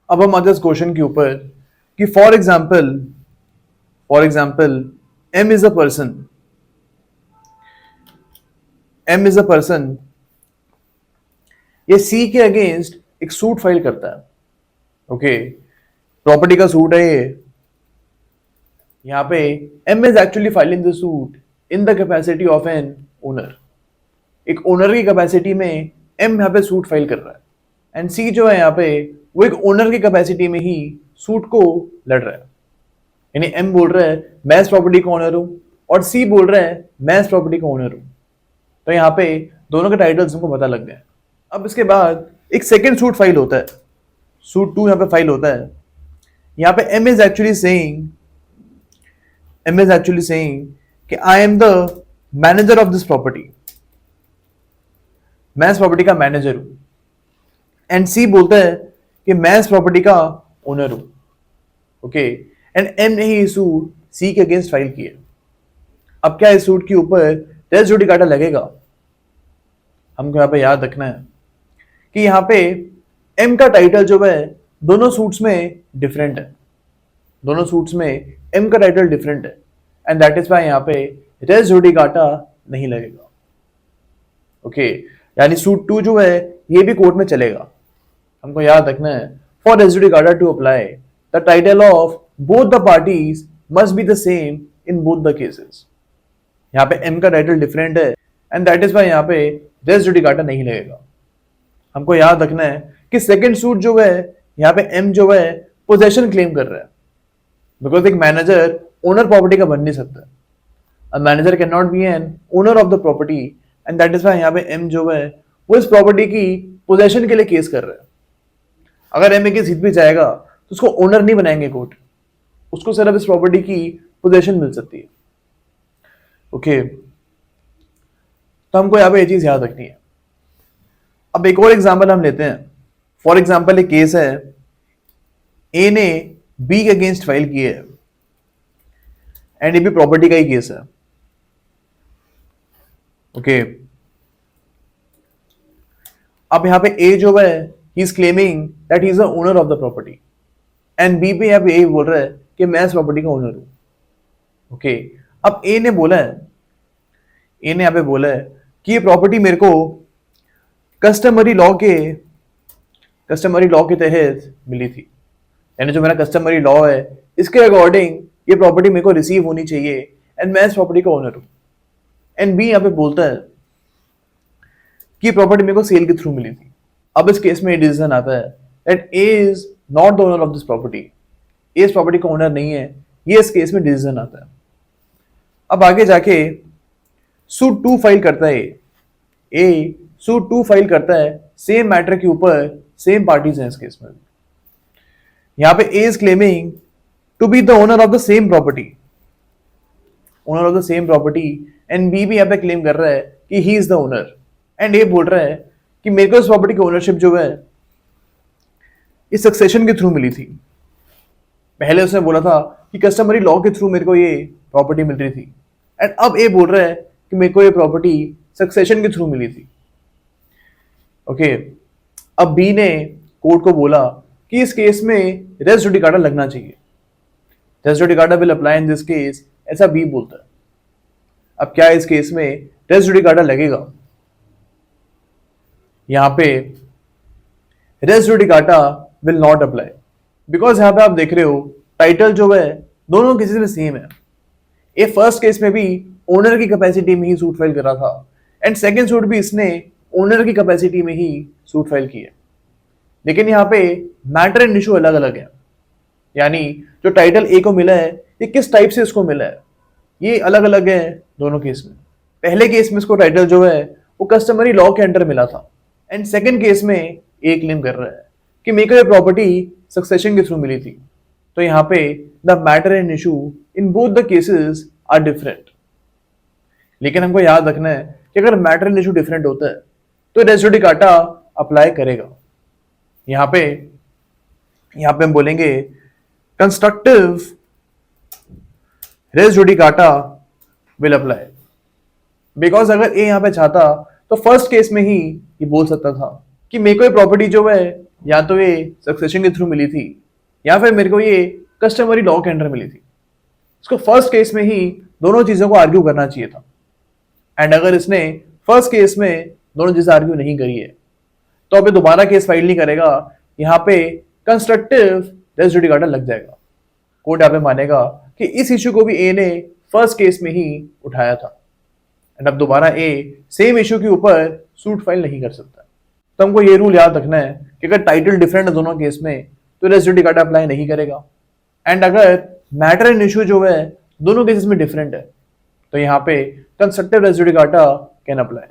अब हम आते हैं इस क्वेश्चन के ऊपर कि for example M is a person, M is a person, ये सी के अगेंस्ट एक सूट फाइल करता है। ओके, प्रॉपर्टी का सूट है ये। यहाँ पे M is actually filing the suit in the capacity of an owner. एक ओनर की कैपेसिटी में एम यहाँ पे सूट फाइल कर रहा है, एंड सी जो है यहाँ पे वो एक ओनर की कैपेसिटी में ही सूट को लड़ रहा है। यानी एम बोल रहा है मैं इस प्रॉपर्टी का ओनर हूं, और सी बोल रहा है मैं इस प्रॉपर्टी का ओनर हूं। तो यहाँ पे दोनों के टाइटल्स हमको पता लग गए। अब इसके बाद एक सेकेंड सूट फाइल होता है, सूट 2 यहाँ पे फाइल होता है। यहाँ पे एम इज एक्चुअली सेइंग कि I am the manager of this property, मैं इस प्रॉपर्टी का मैनेजर हूं। एंड सी बोलता है कि मैं इस प्रॉपर्टी का ओनर हूं। ओके, एंड एम ने ही सूट सी के अगेंस्ट फाइल किया। अब क्या इस सूट के ऊपर रेस जुडिकाटा लगेगा? हमको यहाँ पे याद रखना है कि यहाँ पे एम का टाइटल जो है दोनों सूट्स में डिफरेंट है, दोनों सूट्स में एम का टाइटल डिफरेंट है, एंड दैट इज वाई यहाँ पे रेस जुडिकाटा नहीं लगेगा। ओके, यानी सूट 2 जो है ये भी कोर्ट में चलेगा। हमको याद रखना है for res judicata to apply the title of both the parties must be the same in both the cases. यहाँ पे एम का टाइटल डिफरेंट है, एंड दैट इज वाई यहाँ पे रेस जुडिकाटा नहीं लगेगा। हमको याद रखना है कि सेकंड सूट जो है यहाँ पे एम जो है पोजेशन क्लेम कर रहा है, बिकॉज एक मैनेजर ओनर प्रॉपर्टी का बन नहीं सकता। A manager can not be an owner of the property, and that is why यहाँ पे एम जो है वो इस प्रॉपर्टी की पोजेशन के लिए केस कर रहा है। अगर एम केस जीत भी जाएगा तो उसको ओनर नहीं बनाएंगे कोर्ट, उसको सिर्फ इस प्रॉपर्टी की पोजेशन मिल सकती है। ओके, तो हमको यहाँ पे ये चीज याद रखनी है। अब एक और एग्जांपल हम लेते हैं। फॉर एग्जांपल एक केस है, ए ने बी के अगेंस्ट फाइल की है, एंड ये भी प्रॉपर्टी का ही केस है। ओके, अब यहां पे ए जो है he is claiming that he is the owner of the property, and B पे यहाँ पे ए बोल रहा है कि मैं इस प्रॉपर्टी का ओनर हूं। ओके, अब ए ने यहाँ पे बोला है कि ये प्रॉपर्टी मेरे को कस्टमरी लॉ के तहत मिली थी, यानी जो मेरा कस्टमरी लॉ है इसके अकॉर्डिंग ये प्रॉपर्टी मेरे को रिसीव होनी चाहिए, एंड मैं इस प्रॉपर्टी का ओनर हूं। एंड बी यहाँ पे बोलता है कि प्रॉपर्टी मेरे को सेल के थ्रू मिली थी। अब इस केस में ये डिसीजन आता है that A is not the owner of this property, A इस प्रॉपर्टी का ओनर नहीं है, ये इस केस में डिसीजन आता है। अब आगे जाके सूट 2 फाइल करता है, ए सूट 2 फाइल करता है सेम मैटर के ऊपर, सेम पार्टीज हैं इस केस में। यहां पे A is claiming to be the owner of the same property, and B भी यहां पे क्लेम कर रहा है कि he is the owner, and A बोल रहा है कि मेरे को इस प्रॉपर्टी की ओनरशिप जो है इस सक्सेशन के थ्रू मिली थी। पहले उसने बोला था कि कस्टमरी लॉ के थ्रू मेरे को ये प्रॉपर्टी मिल रही थी, एंड अब ए बोल रहा है कि मेरे को ये प्रॉपर्टी सक्सेशन के थ्रू मिली थी। ओके, अब बी ने कोर्ट को बोला कि इस केस में रेस जुडिकाटा लगना चाहिए, res judicata will apply in this case, ऐसा बी बोलता है। अब क्या इस केस में रेस जुडिकाटा लगेगा? यहां पे res judicata will not apply, because यहां पे आप देख रहे हो टाइटल जो है दोनों केसेस में सेम है। ये फर्स्ट केस में भी ओनर की कैपेसिटी में ही सूट फाइल कर रहा था, एंड सेकंड सूट भी इसने ओनर की कैपेसिटी में ही सूट फाइल की है। लेकिन यहाँ पे मैटर एंड इशू अलग अलग है, यानी जो टाइटल ए को मिला है ये किस टाइप से इसको मिला है ये अलग अलग है दोनों केस में। पहले केस में इसको टाइटल जो है वो कस्टमरी लॉ के अंडर मिला था, एंड सेकंड केस में ए क्लेम कर रहा है कि मेरे को ये प्रॉपर्टी सक्सेशन के थ्रू मिली थी। तो यहाँ पे the matter and issue in both the cases are different. लेकिन हमको याद रखना है कि अगर मैटर एंड इशू डिफरेंट होता है तो रेस जुडिकाटा अप्लाई करेगा। यहाँ पे हम बोलेंगे constructive res judicata will apply, because अगर ए यहाँ पे चाहता तो फर्स्ट केस में ही ये बोल सकता था कि मेरे को ये प्रॉपर्टी जो है या तो ये सक्सेशन के थ्रू मिली थी या फिर मेरे को ये कस्टमरी लॉ के अंडर मिली थी। इसको फर्स्ट केस में ही दोनों चीजों को आर्ग्यू करना चाहिए था। एंड अगर इसने फर्स्ट केस में दोनों चीजें आर्ग्यू नहीं करी है तो अब ये दोबारा केस फाइल नहीं करेगा, यहाँ पे कंस्ट्रक्टिव रेस जुडिकाटा लग जाएगा। कोर्ट यहाँ पे मानेगा कि इस इश्यू को भी ए ने फर्स्ट केस में ही उठाया था एंड अब दोबारा ए सेम इश्यू के ऊपर सूट फाइल नहीं कर सकता। तो हमको ये रूल याद रखना है कि अगर टाइटल डिफरेंट है दोनों केस में तो रेस जुडिकाटा अप्लाई नहीं करेगा। एंड अगर मैटर एंड इश्यू जो है दोनों केसेस में डिफरेंट है तो यहाँ पे constructive res judicata can apply.